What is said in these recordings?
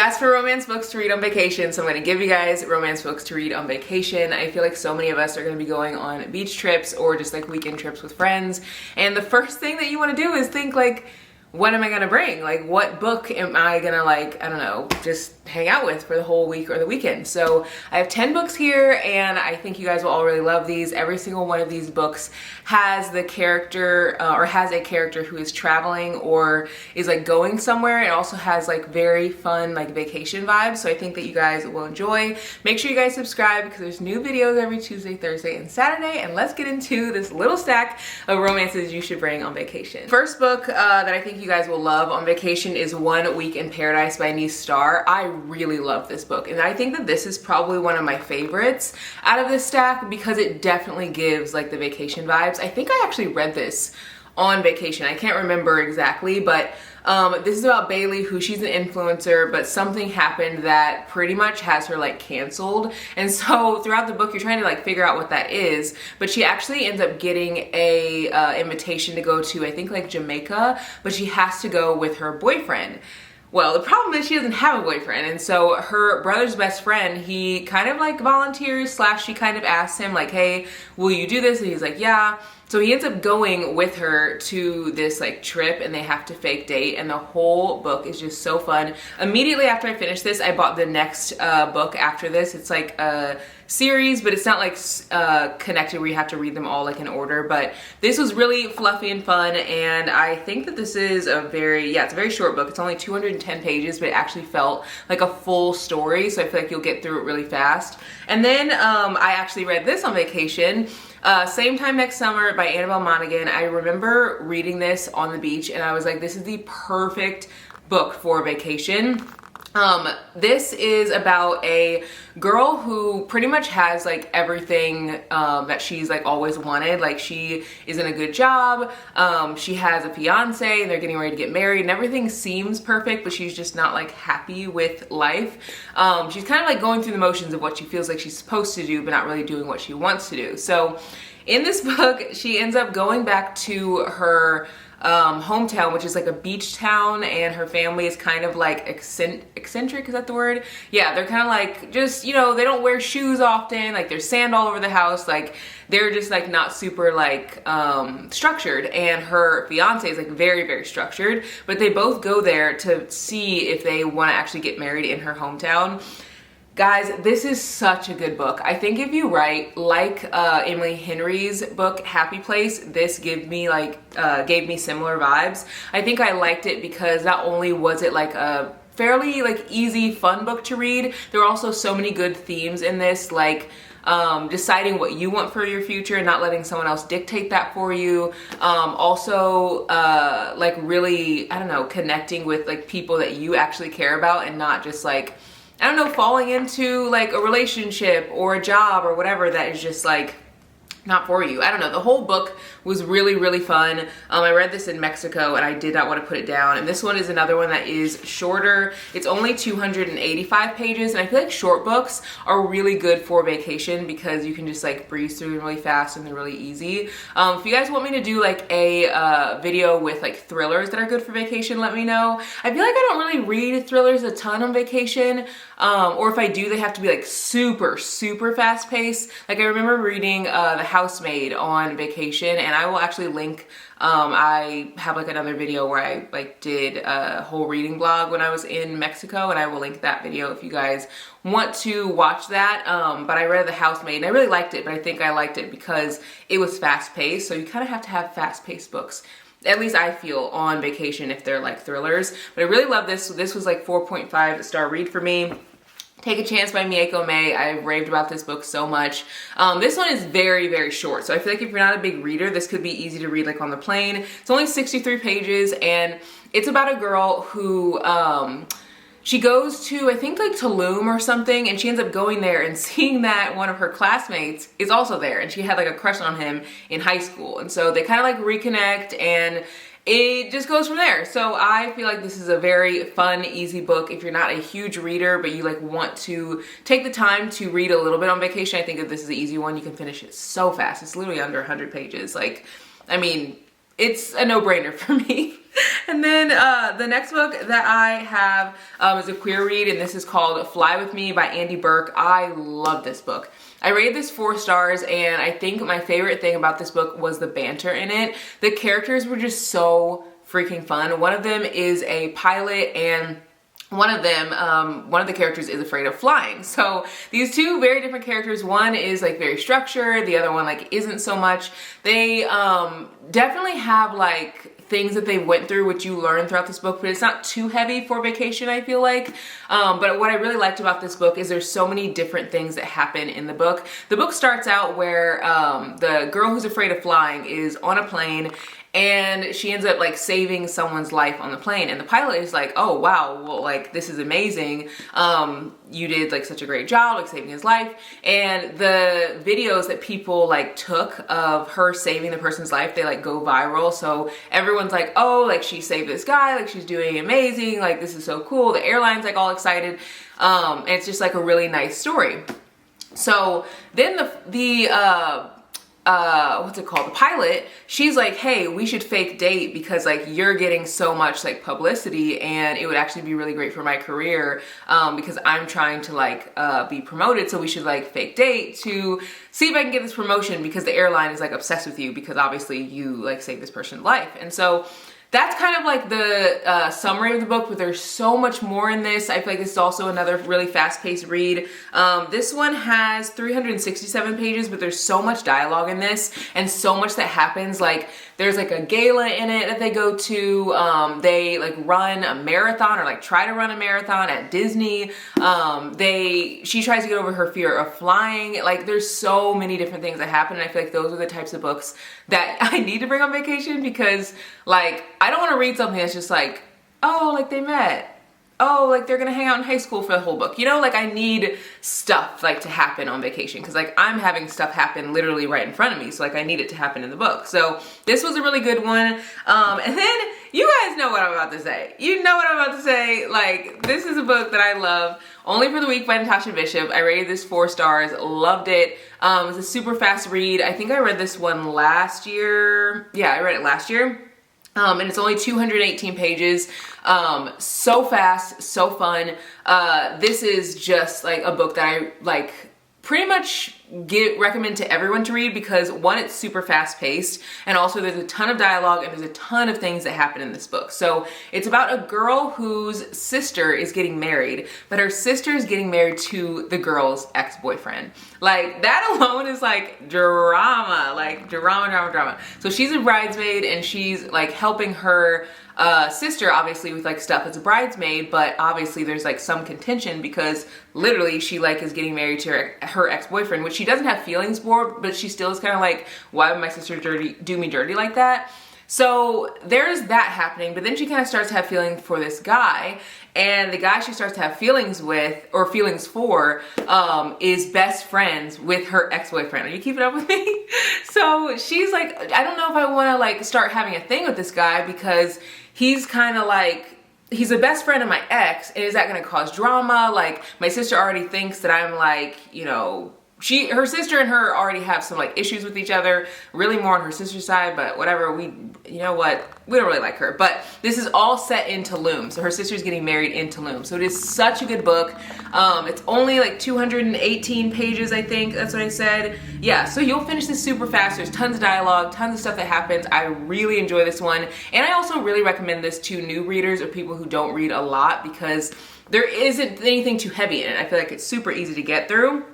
asked for romance books to read on vacation, so I'm going to give you guys romance books to read on vacation. I feel like so many of us are going to be going on beach trips or just like weekend trips with friends, and the first thing that you want to do is think like, what am I gonna bring? Like, what book am I gonna, like, I don't know, just hang out with for the whole week or the weekend? So I have 10 books here, and I think you guys will all really love these. Every single one of these books has the character or has a character who is traveling or is like going somewhere. It also has like very fun like vacation vibes, so I think that you guys will enjoy. Make sure you guys subscribe because there's new videos every Tuesday, Thursday, and Saturday, and let's get into this little stack of romances you should bring on vacation. First book that I think you guys will love on vacation is One Week in Paradise by Nice Star. I really love this book, and I think that this is probably one of my favorites out of this stack because it definitely gives like the vacation vibes. I think I actually read this on vacation. I can't remember exactly, but this is about Bailey, who she's an influencer, but something happened that pretty much has her like canceled. And so throughout the book, you're trying to like figure out what that is, but she actually ends up getting a invitation to go to, I think, like Jamaica, but she has to go with her boyfriend. Well, the problem is she doesn't have a boyfriend, and so her brother's best friend, he kind of like volunteers / she kind of asks him like, hey, will you do this? And he's like, yeah. So he ends up going with her to this like trip, and they have to fake date, and the whole book is just so fun. Immediately after I finished this, I bought the next book after this. It's like a series, but it's not like connected where you have to read them all like in order, but this was really fluffy and fun, and I think that this is a very, it's a very short book. It's only 210 pages, but it actually felt like a full story, so I feel like you'll get through it really fast. And then I actually read this on vacation, Same Time Next Summer by Annabelle Monaghan. I remember reading this on the beach, and I was like, this is the perfect book for vacation. This is about a girl who pretty much has like everything that she's like always wanted. Like, she is in a good job, she has a fiance, and they're getting ready to get married, and everything seems perfect, but she's just not like happy with life. She's kind of like going through the motions of what she feels like she's supposed to do, but not really doing what she wants to do. So in this book, she ends up going back to her hometown, which is like a beach town, and her family is kind of like eccentric, is that the word? Yeah, they're kind of like, just, you know, they don't wear shoes often, like there's sand all over the house, like they're just like not super like structured, and her fiance is like very, very structured, but they both go there to see if they want to actually get married in her hometown. Guys, this is such a good book. I think if you write like Emily Henry's book, Happy Place, this gave me similar vibes. I think I liked it because not only was it like a fairly like easy, fun book to read, there were also so many good themes in this, like deciding what you want for your future and not letting someone else dictate that for you. Also, like really, I don't know, connecting with like people that you actually care about and not just like, I don't know, falling into like a relationship or a job or whatever that is just like not for you. I don't know. The whole book was really, really fun. I read this in Mexico, and I did not want to put it down. And this one is another one that is shorter. It's only 285 pages, and I feel like short books are really good for vacation because you can just like breeze through them really fast and they're really easy. If you guys want me to do like a video with like thrillers that are good for vacation, let me know. I feel like I don't really read thrillers a ton on vacation, or if I do, they have to be like super, super fast paced. Like, I remember reading The Housemaid on vacation, and I will actually link, I have like another video where I like did a whole reading blog when I was in Mexico, and I will link that video if you guys want to watch that. But I read The Housemaid, and I really liked it, but I think I liked it because it was fast paced, so you kind of have to have fast paced books. At least I feel on vacation if they're like thrillers. But I really love this. This was like 4.5 star read for me. Take a Chance by Mieko May. I've raved about this book so much. This one is very, very short. So I feel like if you're not a big reader, this could be easy to read like on the plane. It's only 63 pages, and it's about a girl who, she goes to, I think like Tulum or something, and she ends up going there and seeing that one of her classmates is also there, and she had like a crush on him in high school. And so they kind of like reconnect, and it just goes from there. So I feel like this is a very fun, easy book. If you're not a huge reader, but you like want to take the time to read a little bit on vacation, I think that this is an easy one. You can finish it so fast. It's literally under 100 pages. Like, I mean, it's a no-brainer for me. And then the next book that I have is a queer read, and this is called Fly With Me by Andy Burke. I love this book. I rated this 4 stars, and I think my favorite thing about this book was the banter in it. The characters were just so freaking fun. One of them is a pilot, and one of the characters is afraid of flying. So these two very different characters, one is like very structured, the other one like isn't so much. They definitely have like things that they went through, which you learn throughout this book, but it's not too heavy for vacation, I feel like. But what I really liked about this book is there's so many different things that happen in the book. The book starts out where the girl who's afraid of flying is on a plane, and she ends up like saving someone's life on the plane, and the pilot is like, oh wow, well like this is amazing, you did like such a great job like saving his life. And the videos that people like took of her saving the person's life, they like go viral, so everyone's like, oh, like she saved this guy, like she's doing amazing, like this is so cool. The airline's like all excited, and it's just like a really nice story. So then what's it called? The pilot, she's like, hey, we should fake date because like you're getting so much like publicity, and it would actually be really great for my career because I'm trying to like be promoted, so we should like fake date to see if I can get this promotion because the airline is like obsessed with you because obviously you like saved this person's life. And so that's kind of like the summary of the book, but there's so much more in this. I feel like this is also another really fast-paced read. This one has 367 pages, but there's so much dialogue in this and so much that happens. Like there's like a gala in it that they go to. They like run a marathon or like try to run a marathon at Disney. She tries to get over her fear of flying. Like there's so many different things that happen, and I feel like those are the types of books that I need to bring on vacation because like I don't want to read something that's just like, oh, like they met. Oh, like they're gonna hang out in high school for the whole book. You know, like I need stuff like to happen on vacation because like I'm having stuff happen literally right in front of me. So like I need it to happen in the book. So this was a really good one. And then you guys know what I'm about to say. You know what I'm about to say. Like this is a book that I love. Only for the Week by Natasha Bishop. I rated this 4 stars, loved it. It's a super fast read. I think I read this one last year. Yeah, I read it last year. And it's only 218 pages. So fast, so fun. This is just like a book that I like pretty much recommend to everyone to read because one, it's super fast paced, and also there's a ton of dialogue and there's a ton of things that happen in this book. So it's about a girl whose sister is getting married, but her sister is getting married to the girl's ex-boyfriend. Like that alone is like drama, like drama. So she's a bridesmaid and she's like helping her sister obviously with like stuff as a bridesmaid, but obviously there's like some contention because literally she like is getting married to her ex-boyfriend, which she doesn't have feelings for, but she still is kind of like, why would my sister do me dirty like that? So there's that happening, but then she kind of starts to have feelings for this guy, and the guy she starts to have feelings with, or feelings for, is best friends with her ex-boyfriend. Are you keeping up with me? So she's like, I don't know if I want to like start having a thing with this guy because he's kind of like, he's a best friend of my ex, and is that going to cause drama? Like my sister already thinks that I'm like, you know, her sister and her already have some like issues with each other, really more on her sister's side, but whatever, you know what, we don't really like her. But this is all set in Tulum, so her sister's getting married in Tulum. So it is such a good book. It's only like 218 pages, I think, that's what I said. Yeah, so you'll finish this super fast. There's tons of dialogue, tons of stuff that happens. I really enjoy this one, and I also really recommend this to new readers or people who don't read a lot because there isn't anything too heavy in it. I feel like it's super easy to get through.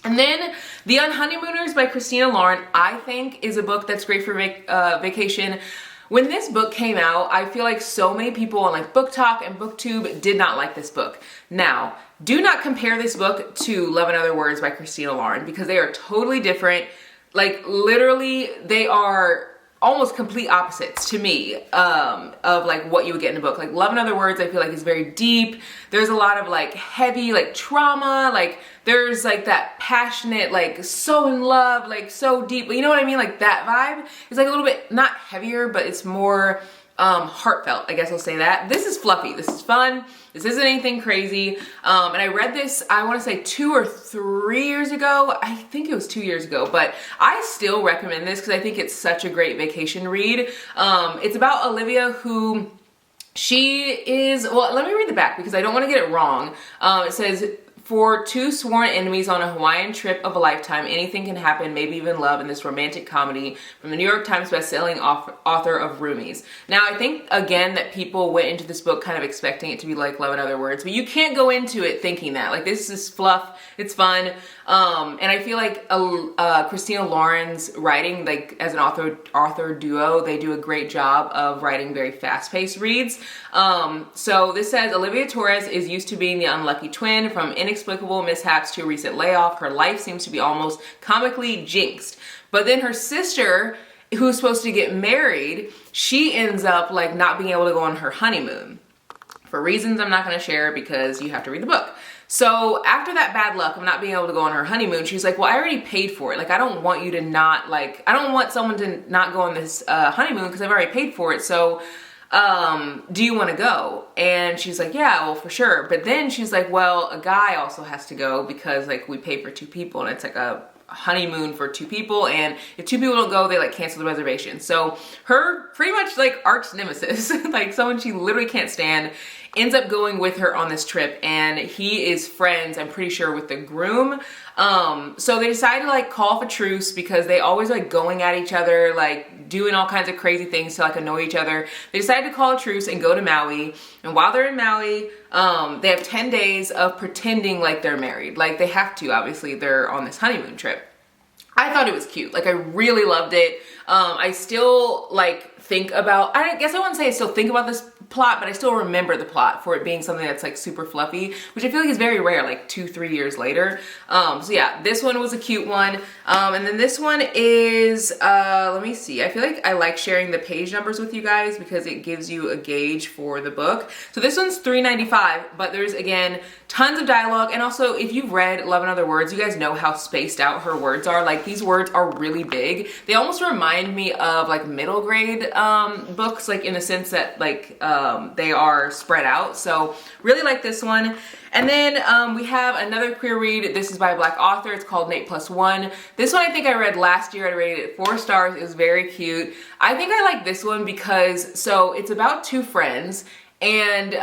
And then The Unhoneymooners by Christina Lauren, I think is a book that's great for vacation. When this book came out, I feel like so many people on like Book Talk and BookTube did not like this book. Now, do not compare this book to Love and Other Words by Christina Lauren because they are totally different. Like literally, they are almost complete opposites to me of like what you would get in a book. Like Love and Other Words, I feel like is very deep. There's a lot of like heavy like trauma, like there's like that passionate, like so in love, like so deep, you know what I mean? Like that vibe is like a little bit, not heavier, but it's more heartfelt, I guess I'll say that. This is fluffy, this is fun, this isn't anything crazy, and I read this, I want to say 2 or 3 years ago, I think it was 2 years ago, but I still recommend this because I think it's such a great vacation read. It's about Olivia who she is, well, let me read the back because I don't want to get it wrong. It says, for two sworn enemies on a Hawaiian trip of a lifetime, anything can happen, maybe even love, in this romantic comedy from the New York Times bestselling author of Roomies. Now, I think, again, that people went into this book kind of expecting it to be like Love in Other Words, but you can't go into it thinking that. Like, this is fluff, it's fun, and I feel like Christina Lauren's writing, like, as an author duo, they do a great job of writing very fast-paced reads. So this says, Olivia Torres is used to being the unlucky twin. From inexplicable mishaps to a recent layoff, her life seems to be almost comically jinxed. But then her sister, who's supposed to get married, she ends up like not being able to go on her honeymoon for reasons I'm not going to share because you have to read the book. So after that bad luck of not being able to go on her honeymoon, she's like, well, I already paid for it. Like, I don't want you to not, like, I don't want someone to not go on this honeymoon because I've already paid for it. So do you want to go? And she's like, yeah, well, for sure. But then she's like, well, a guy also has to go because like we pay for two people and it's like a honeymoon for two people, and if two people don't go, they like cancel the reservation. So her pretty much like arch nemesis, like someone she literally can't stand, ends up going with her on this trip, and he is friends, I'm pretty sure, with the groom. So they decide to like call for truce because they always like going at each other, like doing all kinds of crazy things to like annoy each other. They decide to call a truce and go to Maui. And while they're in Maui, they have 10 days of pretending like they're married. Like they have to, obviously, they're on this honeymoon trip. I thought it was cute. Like I really loved it. I still like think about, I guess I wouldn't say I still think about this plot, but I still remember the plot for it being something that's like super fluffy, which I feel like is very rare, like 2-3 years later. So yeah, this one was a cute one. And then this one is, let me see. I feel like I like sharing the page numbers with you guys because it gives you a gauge for the book. So this one's $3.95, but there's, again, tons of dialogue. And also, if you've read Love in Other Words, you guys know how spaced out her words are. Like, these words are really big. They almost remind me of like middle grade books, like in the sense that like they are spread out. So really like this one. And then we have another queer read. This is by a Black author. It's called Nate Plus One. This one I think I read last year. I rated it 4 stars. It was very cute. I think I like this one because, so it's about two friends, and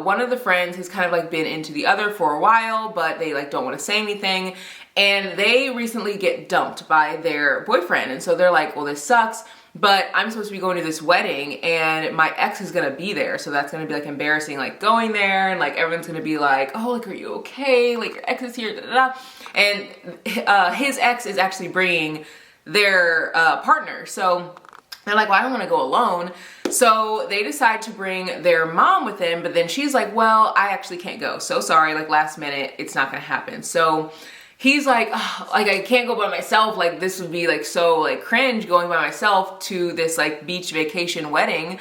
one of the friends has kind of like been into the other for a while, but they like don't want to say anything. And they recently get dumped by their boyfriend. And so they're like, well, this sucks, but I'm supposed to be going to this wedding and my ex is gonna be there. So that's gonna be like embarrassing, like going there, and like everyone's gonna be like, oh, like, are you okay? Like your ex is here, da, da, da. And his ex is actually bringing their partner. So they're like, well, I don't wanna go alone. So they decide to bring their mom with them, but then she's like, well, I actually can't go. So sorry, like last minute, it's not gonna happen. So he's like, oh, like I can't go by myself. Like this would be like so like cringe going by myself to this like beach vacation wedding.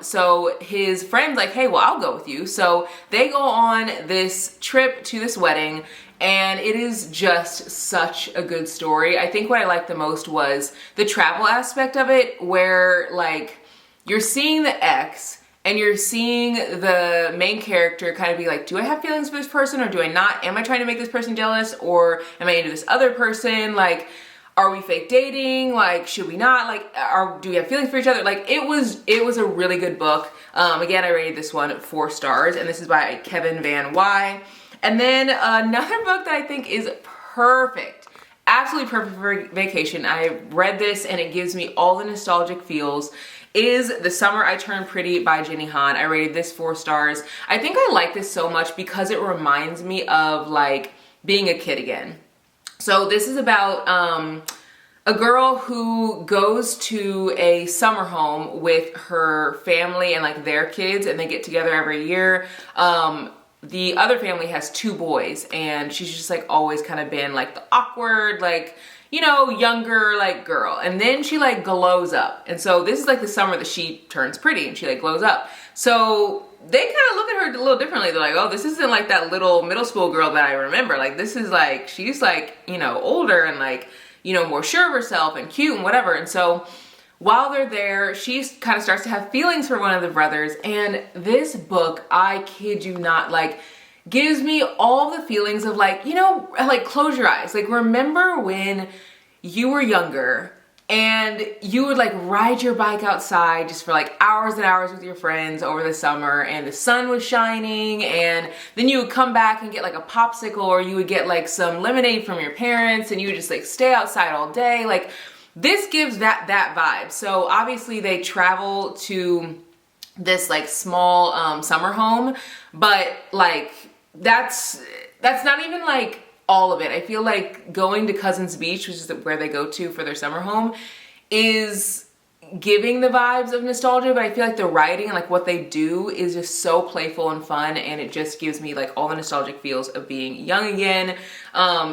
So his friend's like, hey, well, I'll go with you. So they go on this trip to this wedding, and it is just such a good story. I think what I liked the most was the travel aspect of it, where like you're seeing the ex and you're seeing the main character kind of be like, do I have feelings for this person or do I not? Am I trying to make this person jealous, or am I into this other person? Like, are we fake dating? Like, should we not? Like, do we have feelings for each other? Like, it was a really good book. Again, I rated this one 4 stars, and this is by Kevin Van Wy. And then another book that I think is perfect, absolutely perfect for vacation. I read this and it gives me all the nostalgic feels, is The Summer I Turned Pretty by Jenny Han. I rated this 4 stars. I think I like this so much because it reminds me of like being a kid again. So this is about a girl who goes to a summer home with her family and like their kids, and they get together every year. The other family has 2 boys, and she's just like always kind of been like the awkward, like, you know, younger like girl. And then she like glows up. And so this is like the summer that she turns pretty and she like glows up. So they kind of look at her a little differently. They're like, oh, this isn't like that little middle school girl that I remember. Like this is like, she's like, you know, older and like, you know, more sure of herself and cute and whatever. And so while they're there, she kind of starts to have feelings for one of the brothers. And this book, I kid you not, like gives me all the feelings of like, you know, like close your eyes. Like remember when you were younger and you would like ride your bike outside just for like hours and hours with your friends over the summer, and the sun was shining, and then you would come back and get like a popsicle, or you would get like some lemonade from your parents, and you would just like stay outside all day. Like, this gives that vibe. So obviously they travel to this like small summer home, but like that's not even like all of it. I feel like going to Cousins Beach, which is where they go to for their summer home, is giving the vibes of nostalgia, but I feel like the writing and like what they do is just so playful and fun, and it just gives me like all the nostalgic feels of being young again.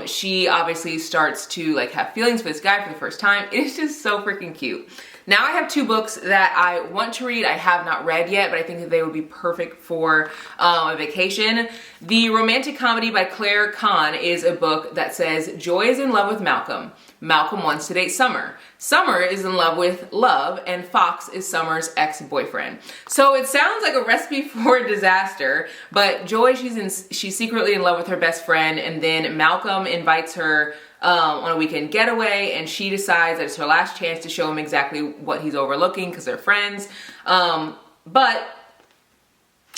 She obviously starts to like have feelings for this guy for the first time. It's just so freaking cute. Now I have two books that I want to read. I have not read yet, but I think that they would be perfect for a vacation. The romantic comedy by Claire Kahn is a book that says Joy is in love with Malcolm. Malcolm wants to date Summer. Summer is in love with Love, and Fox is Summer's ex-boyfriend. So it sounds like a recipe for disaster, but Joy, she's secretly in love with her best friend, and then Malcolm invites her on a weekend getaway, and she decides that it's her last chance to show him exactly what he's overlooking because they're friends. But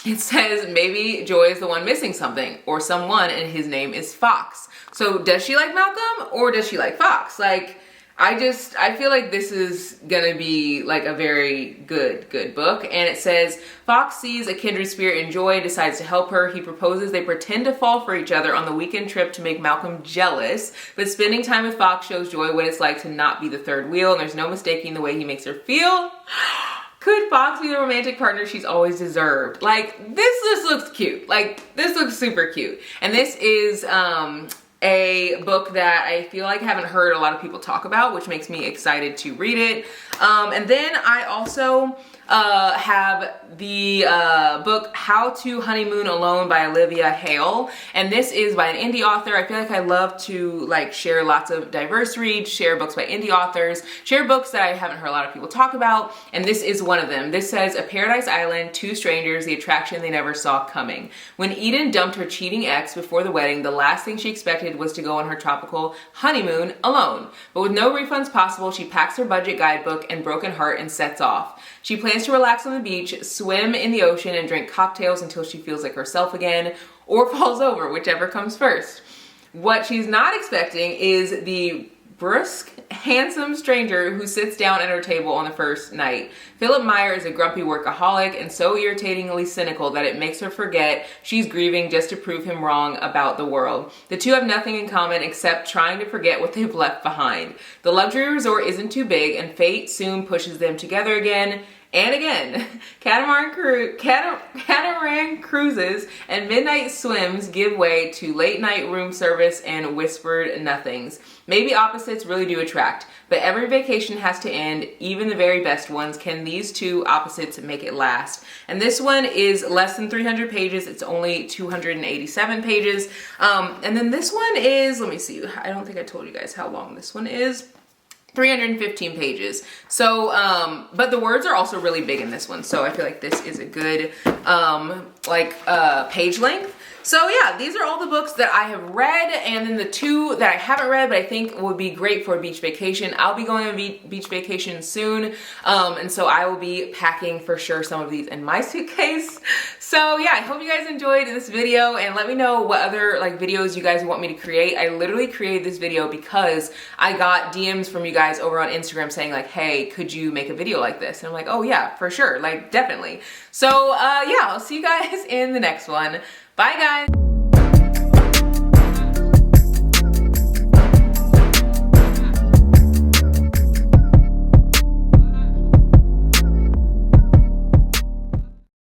it says maybe Joy is the one missing something or someone, and his name is Fox. So does she like Malcolm or does she like Fox? Like, I feel like this is gonna be like a very good book. And it says Fox sees a kindred spirit in Joy and decides to help her. He proposes they pretend to fall for each other on the weekend trip to make Malcolm jealous, but spending time with Fox shows Joy what it's like to not be the third wheel, and there's no mistaking the way he makes her feel. Could Fox be the romantic partner she's always deserved? Like, this just looks cute. Like, this looks super cute. And this is a book that I feel like I haven't heard a lot of people talk about, which makes me excited to read it. And then I also have the book How to Honeymoon Alone by Olivia Hale, and this is by an indie author. I feel like I love to like share lots of diverse reads, share books by indie authors, share books that I haven't heard a lot of people talk about, and this is one of them. This says A Paradise Island, Two Strangers, the attraction they never saw coming. When Eden dumped her cheating ex before the wedding, the last thing she expected was to go on her tropical honeymoon alone. But with no refunds possible, she packs her budget guidebook and broken heart and sets off. She plans to relax on the beach, swim in the ocean, and drink cocktails until she feels like herself again, or falls over, whichever comes first. What she's not expecting is the brusque, handsome stranger who sits down at her table on the first night. Philip Meyer is a grumpy workaholic and so irritatingly cynical that it makes her forget she's grieving just to prove him wrong about the world. The two have nothing in common except trying to forget what they've left behind. The luxury resort isn't too big, and fate soon pushes them together again and again. Catamaran cruises and midnight swims give way to late night room service and whispered nothings. Maybe opposites really do attract, but every vacation has to end, even the very best ones. Can these two opposites make it last? And this one is less than 300 pages. It's only 287 pages. And then this one is, let me see, I don't think I told you guys how long this one is. 315 pages. So, but the words are also really big in this one. So I feel like this is a good, page length. So yeah, these are all the books that I have read, and then the two that I haven't read but I think would be great for a beach vacation. I'll be going on a beach vacation soon, and so I will be packing for sure some of these in my suitcase. So yeah, I hope you guys enjoyed this video, and let me know what other like videos you guys want me to create. I literally created this video because I got DMs from you guys over on Instagram saying like, hey, could you make a video like this? And I'm like, oh yeah, for sure, like definitely. So yeah, I'll see you guys in the next one. Bye guys.